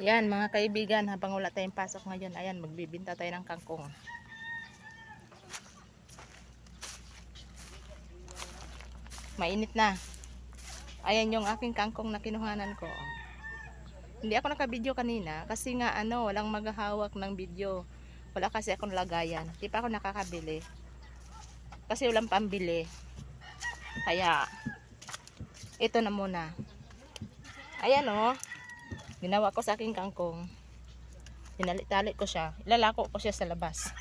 Yan mga kaibigan, habang wala tayong pasok ngayon, ayan, magbibinta tayo ng kangkong. Mainit na. Ayan yung aking kangkong na kinuhanan ko. Hindi ako naka-video kanina kasi nga walang maghahawak ng video. Wala kasi akong lagayan. Di pa ako nakakabili. Kasi walang pambili. Kaya ito na muna. Ayan ginawa ko sa aking kangkong. Tinali-tali ko siya. Ilalako ko siya sa labas.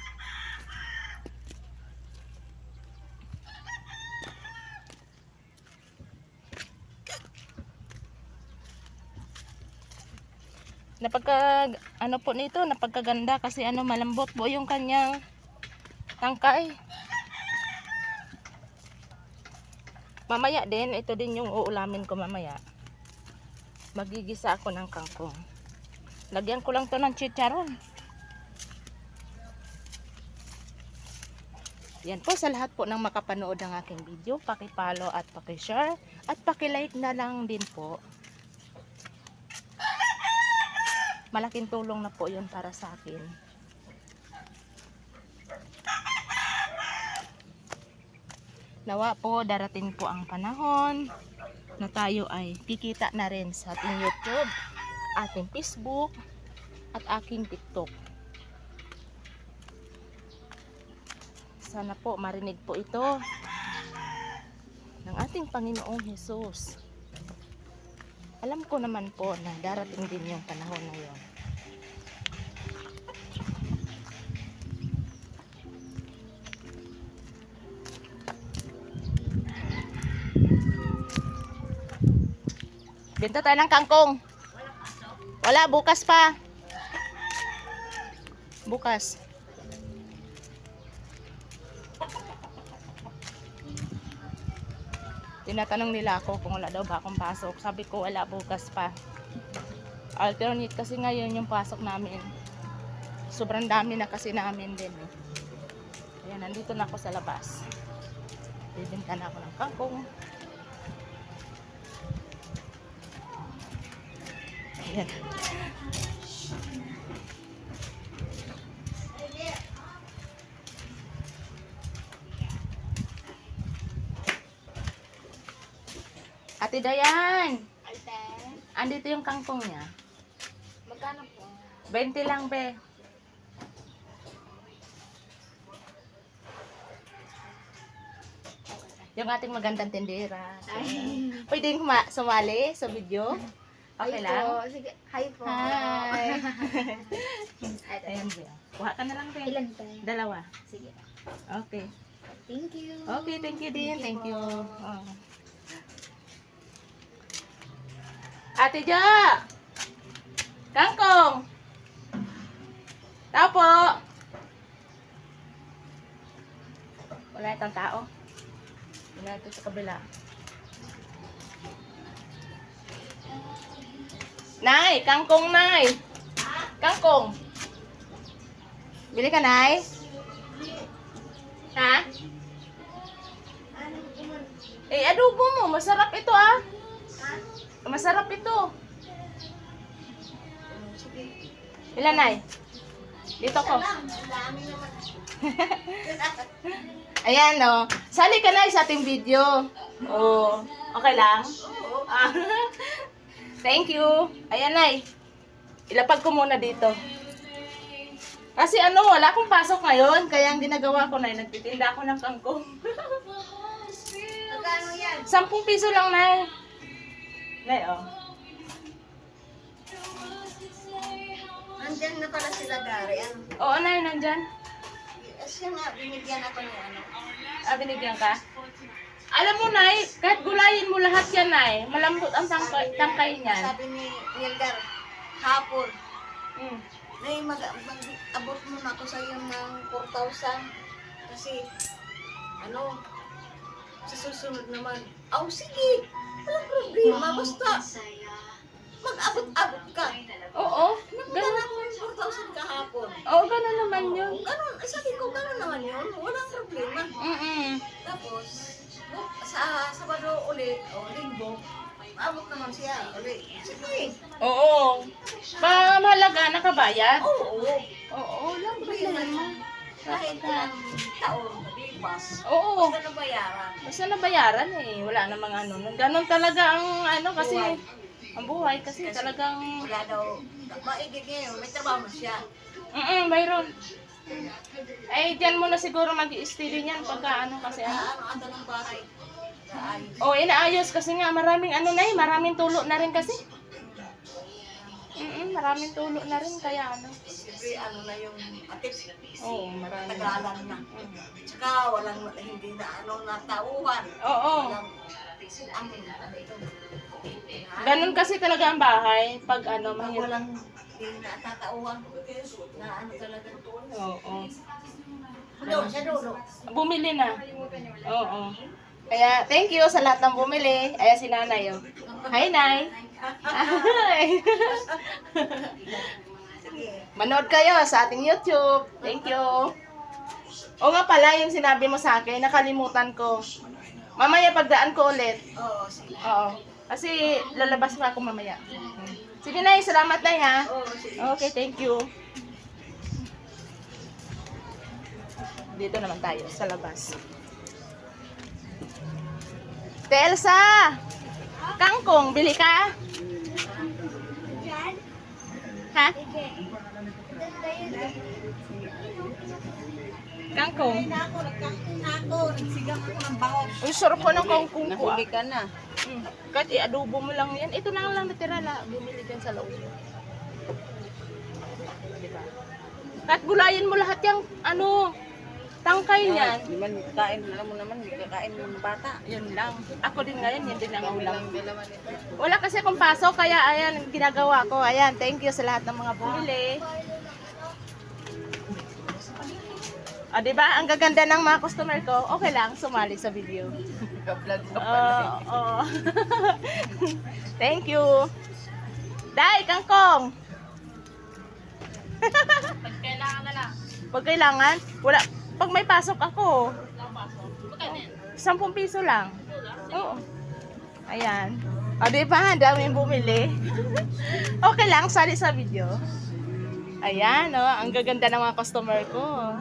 Napagkaganda kasi malambot po yung kanyang tangkay. Mamaya din, ito din yung uulamin ko mamaya. Magigisa ako ng kangkong. Lagyan ko lang to ng chicharon. Yan po sa lahat po ng makapanood ng aking video. Paki-follow at paki-share at paki-like na lang din po. Malaking tulong na po yun para sa akin. Nawa po darating po ang panahon na tayo ay kikita na rin sa ating YouTube, ating Facebook at aking TikTok. Sana po marinig po ito ng ating Panginoong Hesus. Alam ko naman po na darating din yung panahon na yun. Benta tayo ng kangkong. Wala, bukas pa. Bukas. Tinatanong nila ako kung wala daw ba akong pasok. Sabi ko wala, bukas pa. Alternate kasi ngayon yung pasok namin. Sobrang dami na kasi namin din Ayan, nandito na ako sa labas. Bibenta na ako ng kangkong. Ayan. Ate Dayan! Andito yung kangkong niya. Magkano po? 20 lang, be. Yung ating magandang tindera. Pwedeng sumali sa video? Okay Hi lang? Po. Sige. Hi po. Hi! Ayan, be. Kuha ka na lang, be. Ilan pa? Dalawa. Sige. Okay. Thank you. Okay, thank you din. Thank you. Oh. Ate Jo! Kangkong! Tao po! Wala itong tao. Wala ito sa kabila. Nay! Kangkong, Nay! Kangkong! Bili ka, Nay? Ha? Adobo mo. Masarap ito, Masarap ito. Ilan, Nay? Dito ko. Ayan, sali ka, Nay, sa ating video. Oh, okay lang? Thank you. Ayan, Nay. Ilapag ko muna dito. Kasi wala akong pasok ngayon. Kaya ang ginagawa ko, Nay, nagtitinda ako ng kangkong. Magkano yan? 10 piso lang, Nay. Nay, Nandyan na pala sila, Gary. Oo, Nay, nandyan. Siya nga, binigyan ako ni Binigyan ka? Alam mo, Nay, kahit gulayin mo lahat yan, Nay, malambot ang tangkay niyan. Sabi ni Nilgar, hapon. Mm. Nay, mag-abot mo na ako sa iyo ng 4,000. Kasi, sa susunod naman. Sige. Walang problema. Basta, mag-abot-abot ka. Oo, Nagdala ko yung 4,000 kahapon. oo, gano'n naman yun. Ganun, sabi ko, gano'n naman yun. Walang problema. Tapos, sa Sabado ulit, Linggo, maabot naman siya ulit. Sige. Oo. magbabayad? Oo. Oo, lang problema. Kahit ilang taon, lipas. Oo. Basta nabayaran. Basta nabayaran eh. Wala namang ano. Ganon talaga ang ano kasi Buhay. ang buhay kasi talagang Wala daw. Maigig ngayon, may trabaho na siya. mayroon. Eh, dyan mo na siguro mag-i-stay din yan pagka ano kasi ano. Ano ng bahay. Naayos. Oh, inaayos kasi nga maraming ano na eh, maraming tulo na rin kasi. Maraming tulo na rin kaya ano. Siyempre, ano na yung atip. Oo, maraming. Tagalan na. Tsaka walang hindi na natauhan. Oo. Walang ano ito. Ganun kasi talaga ang bahay pag ano Pag mahirap. walang hindi na tatauhan. Na ano talaga. Oo. Doon, sa dulo. Bumili na. Oo. Kaya thank you sa lahat ng bumili. Ayan si Nanay oh. Hi, Nay. Hi. Manood kayo sa ating YouTube. Thank you. O nga pala, yung sinabi mo sa akin, nakalimutan ko. Mamaya pagdaan ko ulit. Oo, sige. Oo. Kasi lalabas pa ako mamaya. Sige, Nay. Salamat, Nay, ha? Oo, sige. Okay, thank you. Dito naman tayo, sa labas. Te Elsa! Kangkong, bili ka? Ha? Kangkong. Nagkakong ako, nagsigang ako ng bahog. Uy, sarap ko ng kangkong ko. Nahuli ka na. Kahit i-adobo mo lang yan. Ito na lang natira la. Bumili ka sa loob. Diba? Kahit gulayin mo lahat yung ano, tangkay niyan. Di man kain, alam mo naman, kakain ng bata. Yun lang. Ako din ngayon, yun din ang ulam. Wala kasi akong pasok, kaya ayan, ginagawa ko. Ayan, thank you sa lahat ng mga bumili. O, diba? Ang gaganda ng mga customer ko, okay lang, sumali sa video. Oo. Thank you. Day, kangkong. Pag kailangan na lang. Pag kailangan, wala. Pag may pasok ako, Magkano yan? 10 piso lang. Oo. Ayan. O, di ba? Ang daming bumili. Okay lang, sali sa video. Ayan, oh, ang gaganda ng mga customer ko.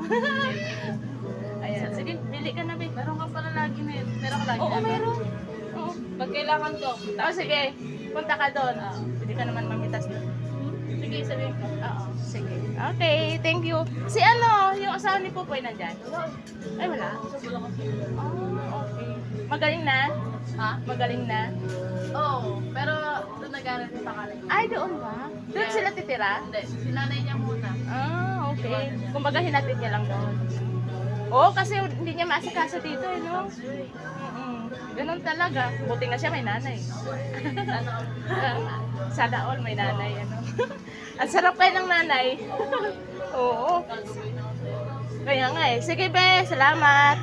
Ayan, sige, bili ka na, babe. Meron ka pala lagi na yun. Meron ka lagi Oo, na. meron. Oo. Pag kailangan ko. Oh, sige, punta ka doon. Oh, pwede ka naman mamitas doon. Sige, sabihin ko. Oo, sige. Okay, thank you. Si ano, yung asawa ni Pupoy nandyan? Ay, wala. Oh, okay. Magaling na? Ha? Magaling na? Oo, pero doon nag-aaral yung pangalan niya. Ay, doon ba? Doon sila titira? Hindi, sinanay niya muna. Ah, okay. Kumbaga hinatid niya lang doon. Oo, kasi hindi niya maasikaso dito eh, no? Ganun talaga. Buti nga siya may nanay. Sana all may nanay, ano? Ang sarap kayo ng nanay. Oo. Kaya nga eh. Sige, be. Salamat.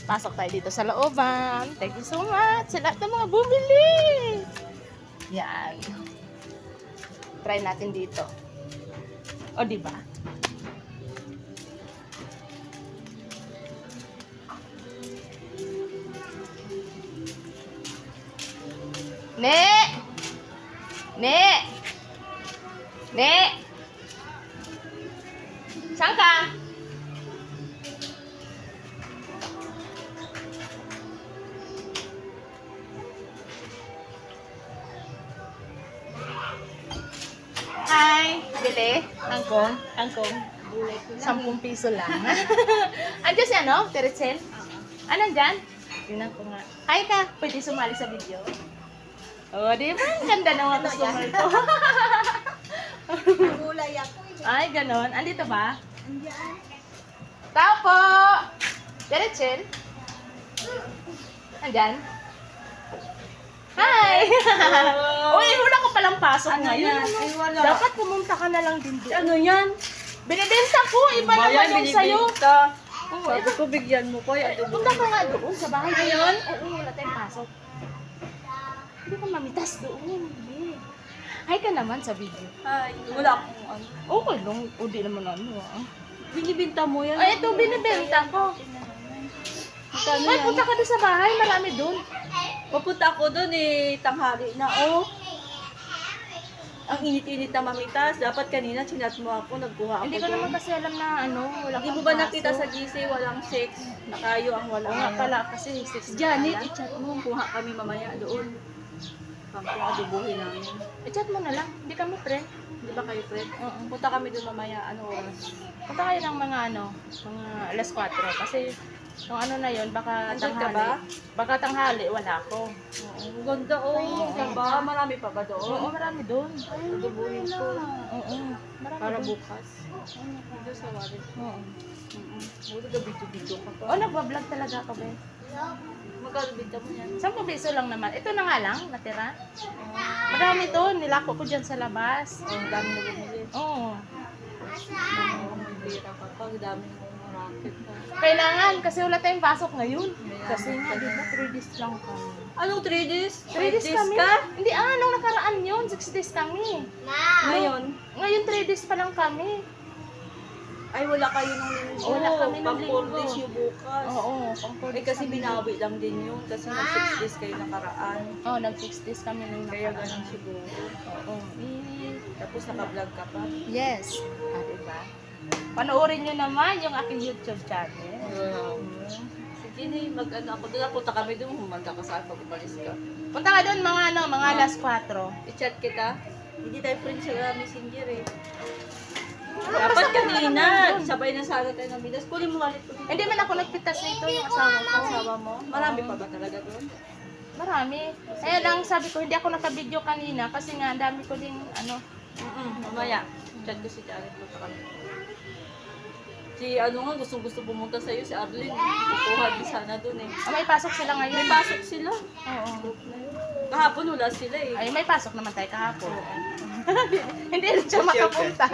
Pasok tayo dito sa looban. Thank you so much sa lahat ng mga bumili. Yan. Try natin dito. O, di ba? Ne! Ne! Ne! Saan ka? Hi! Bili? Kangkong? Kangkong? 10 piso lang. Andiyan si ano? Terechen? Ah, nandyan? Tingnan ko nga. Hi ka! Pwede sumali sa video? Oh, di ba? Ang ganda ng mga customer ko. Gulay ako. Ay, ganon. Andito ba? Tao po! Terechen? Andyan? Hi! Uy, wala ko palang pasok ngayon. Ano? Ay, wala. Dapat pumunta ka na lang din doon. Ano yan? Binibenta ko! Iba naman yung sa'yo. Oo, Sabi ko bigyan mo ko. punta ka nga doon sa bahay ngayon. Oo, wala tayong pasok. Hindi ka mamitas doon. Hindi. Hi ka naman sa video. Ay, wala akong ano. Okay lang. O, di naman ano ah. Binibinta mo yan. Ay, ito binibenta ko. Magkano Ay, yan? punta ka doon sa bahay. Marami doon. Papunta ako doon eh, tanghali na. Oh, ang init-init na mamitas. Dapat kanina chinat mo ako, nagkuha ako. Hindi ko doon. naman kasi alam na ano, wala Hindi mo kang ba kaso. nakita sa GC walang sex? Nakayo ang wala. Oo nga ngayon. pala, kasi 6 Si Janet, i-chat mo. Kuha kami mamaya doon. Pangkong adubuhin namin. I-chat mo na lang, hindi kami friend. Di ba kayo, friend? Oo. Punta kami doon mamaya. Ano oras? Punta kayo ng mga ano, mga alas 4 kasi yung ano na yun, baka Andun ka tanghali. ba? Baka tanghali, wala ako. Oo, ang ganda oh. Diba? Marami pa ba doon? Oo, marami doon. Adubuhin ko. Oo, marami Para doon. bukas. Dito sa wallet. Oo. Buti ka video-video ka pa. Oh, nagbablog talaga ako, be. Magkano binta mo yan? 10 piso lang naman. Ito na nga lang, natira. Marami to, nilako ko dyan sa labas. Oh, ang dami na bumili. Oo. May pera ka pa. Ang dami mong racket ka. Kailangan, kasi wala tayong pasok ngayon. Ayan. Kasi nga, di ba, 3 days lang kami. Anong 3 days? 3 days kami. ka? Hindi, nung nakaraan yun, 6 days kami. Ngayon? Ngayon, 3 days pa lang kami. Ay, wala kayo nung linggo. Wala kami nung Pang 4 linggo. days yung bukas. Oo, pang 4 Eh kasi binawi lang din yun. Kasi nag 6 days kayo nakaraan. Oo, nag-6 days kami nung Kaya nakaraan. ganun siguro. Oo. Tapos naka-vlog ka pa. Yes. Diba? Panoorin nyo naman yung aking YouTube channel. Wow. Sige na, mag-ano ako doon. Punta kami doon. Humanda ka saan pag umalis ka. Punta ka doon mga alas 4. I-chat kita. Hindi tayo friends sa messenger eh. Dapat kanina. Sabay na sana tayo ng bidas. Kunin mo walit ko. Hindi man ako nagpitas nito yung asawa ko. Asawa mo? Marami pa ba talaga doon? Marami. Kaya lang sabi ko, hindi ako nakabidyo kanina kasi nga ang dami ko ding ano. Mamaya. Chat ko si Jared. Punta kami. Si ano nga, gustong-gusto pumunta sa'yo, si Arlene. Kukuha din sana doon eh. May pasok sila ngayon. May pasok sila. Oo. Kahapon wala sila eh. Ay, may pasok naman tayo kahapon. Hindi rin siya makapunta.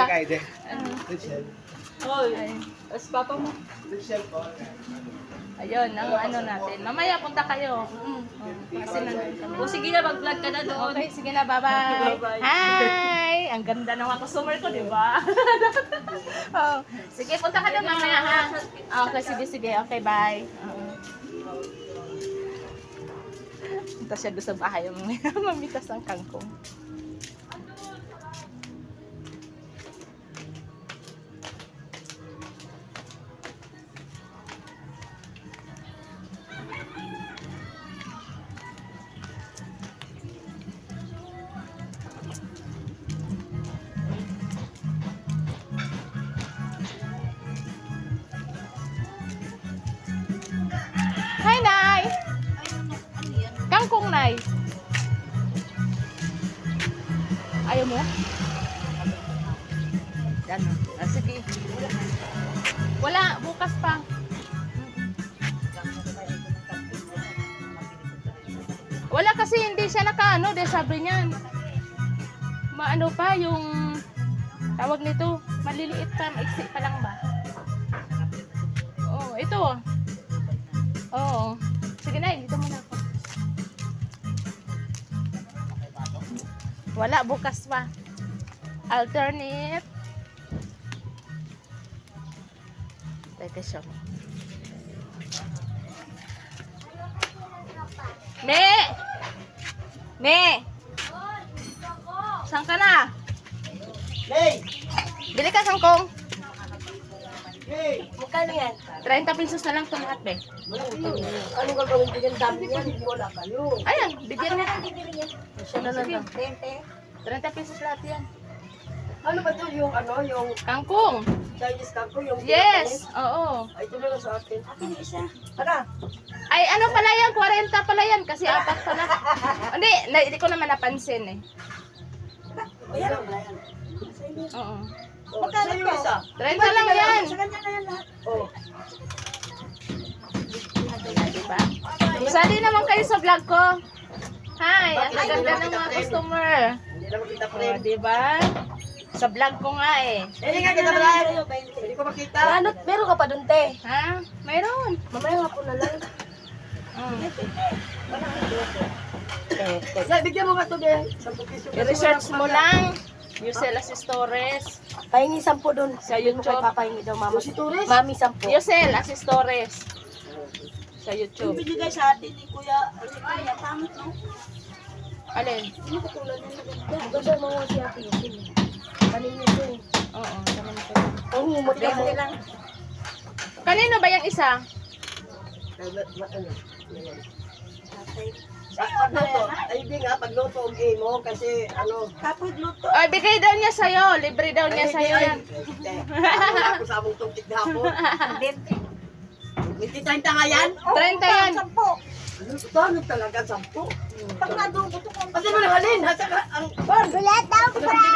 Hoy, Ay. as papa mo. Ayun, ang ano natin. Mamaya punta kayo. Kasi nandun kami. O sige na, mag-vlog ka na doon. Okay, sige na, bye-bye. Bye-bye. Hi! Ang ganda ng mga customer ko, di ba? Oh, sige, punta ka na mamaya, ha? Okay, sige. Okay, bye. Punta siya doon sa bahay, mamitas ang kangkong. Hi, Nay! Kangkong, Nay! Ayaw mo? Yan. Sige. Wala, bukas pa. Wala kasi hindi siya nakaano, de sabi niyan. Maano pa yung tawag nito, maliliit pa, maiksi pa lang ba? Oh, ito. Oo. Sige na, dito muna ako. Wala, bukas pa. Alternate. Teka siya. Me! Saan ka na? Hey! Bili ka kangkong. Hey! Magkano yan? 30 pesos na lang ito lahat, be. Ano gagawin ko yan? Dami yan. Hindi wala kayo. Ayan, bigyan na. Siya na Sige. lang. 30 pesos lahat yan. Ano ba to yung ano, yung Kangkong. Chinese taco, yung Yes, oo. Ay, ito na lang sa akin. Akin yung isa. Tara. Ay, ano pala yan? 40 pala yan. Kasi apat pala. Hindi ko naman napansin eh. Ayan. Ayan. Oo. Magkano yung isa? 30 lang yan. Sa kanya na yan lahat. Oh. Diba? Sali naman kayo sa vlog ko. Hi, ang gaganda ng mga customer. Hindi naman kita Oh, diba? Sa vlog ko nga eh. Hindi nga kita pala. Hindi ko makita. Ano, meron ka pa dun, te? Ha? Mayroon. Mamaya nga po na lang. Bigyan mo nga to, de. 10 piso. I-research mo lang. Yusel Asistores. Pahingi 10 dun. Sa Sabihin mo kay YouTube. papahingi daw, mama. Si Torres? Mami 10. Yusel Asistores. Sa Yung YouTube. binigay sa atin ni Kuya, pangit no? Alin? Hindi ko tulad ng maganda. Maganda mga siya pisin. Kanino ito eh. Oo, ganun ko. Oo, maganda lang. Kanino ba yung isa? Ay, hindi nga, pagluto ang game mo kasi ano. Kapag luto. Ay, bigay daw niya sa'yo. Libre daw niya sa'yo yan. Ako sa among tungkit hapon. Hindi tayong tanga yan. 30 yan. 10. Ano ito? Ano talaga? 10? Pag nadugo to kung Kasi mo nahalin, hasa ka ang pan.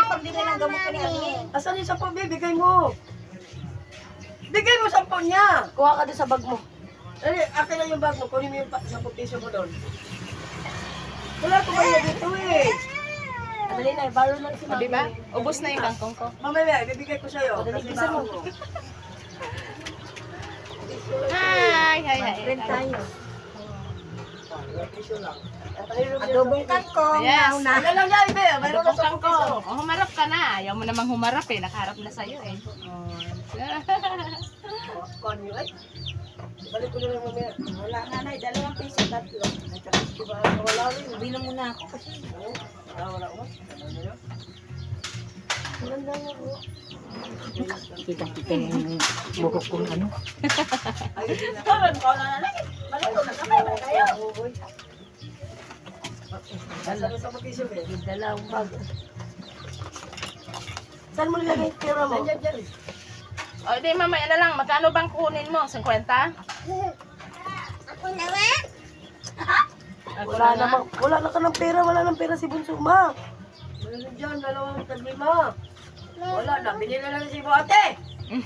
pag dili ng gamot ka ni Ate. Asan yung 10, bigay mo. Bigay mo 10 niya. Kuha ka doon sa bag mo. Ay, akin na yung bag mo, kunin mo yung 10 piso mo doon. Wala ko kaya dito eh. Dali na, baro na si O, diba? Ubus na yung kangkong ko. Mamaya, ibibigay ko sa'yo. Dali, Kasi bilisan mo. baon mo. Hi, hi, hi. Friend tayo. Piso lang. Adobong kangkong. Yes. Nauna. Ano lang niya, ibe? Mayroon na Adobong 10 piso. kangkong. O, humarap ka na. Ayaw mo namang humarap eh. Nakaharap na sa'yo eh. Kuhan nyo ay. Balik ko na lang mamaya. Wala nanay, 2 piso, 3. Wala rin. Bilang muna ako kasi. Wala ko. Maganda nga po. Kita yung buhok kong ano. Ay, hindi na. Kawan ko na nanay. Balik ko na kamay, balik kayo. Asan yung 10 piso, be? Dalawang bag. Saan mo nilagay yung pera mo? Nandiyan dyan. O, di mamaya na lang. Magkano bang kunin mo? 50? Ako Wala na nga. wala na ka ng pera, wala ng pera si Bunso, ma. Meron dyan, 2 taglima. Wala na, binili na lang si Boate.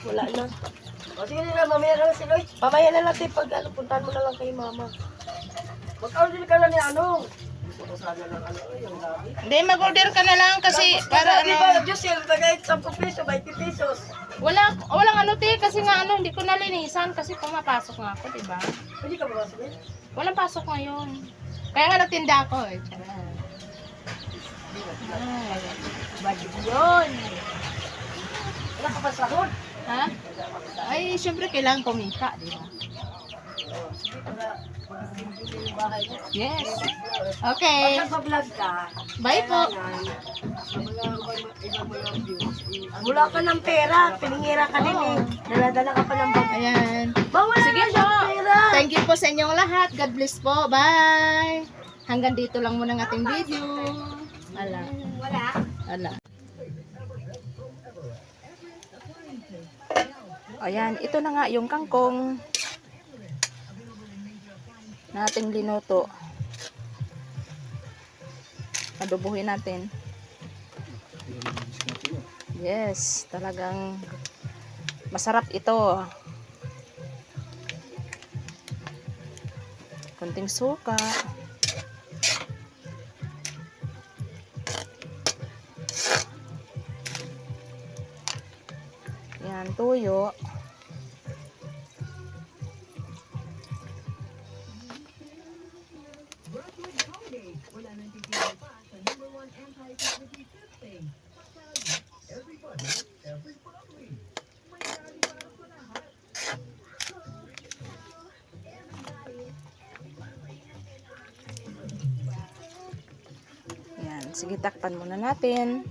Wala na. O sige nila, mamaya na lang si Lloyd. Mamaya na natin pag ano, puntahan mo na lang kay mama. Mag-order ka na ni ano. Gusto ko sana ng ano, yung labi. Hindi, mag-order ka na lang kasi para Di ba, ano. Diyos yun, bagay 10 piso, 20 pesos. Walang ano te, kasi nga ano, hindi ko nalinisan kasi pumapasok nga ako, diba? Pwede ka ba sabihin? Walang pasok ngayon. Kaya nga nagtinda ako eh. Charot. Ay, budget yun. Wala ka pa sahod. Ha? Ay, syempre kailangan kumita, di ba? Yes. Okay. Pag nagpa-vlog ka, Bye po. Wala ka ng pera, piningira ka din eh. Daladala ka pa ng bag. Ayan. Mawala Sige na po. siyang pera. Thank you po sa inyong lahat. God bless po. Bye. Hanggang dito lang muna ang ating video. Ala. Wala. Ala. Ayan, ito na nga yung kangkong na ating linuto. Adobohin natin. Yes, talagang masarap ito. Konting suka. Yan, tuyo. Yan, sige takpan muna natin.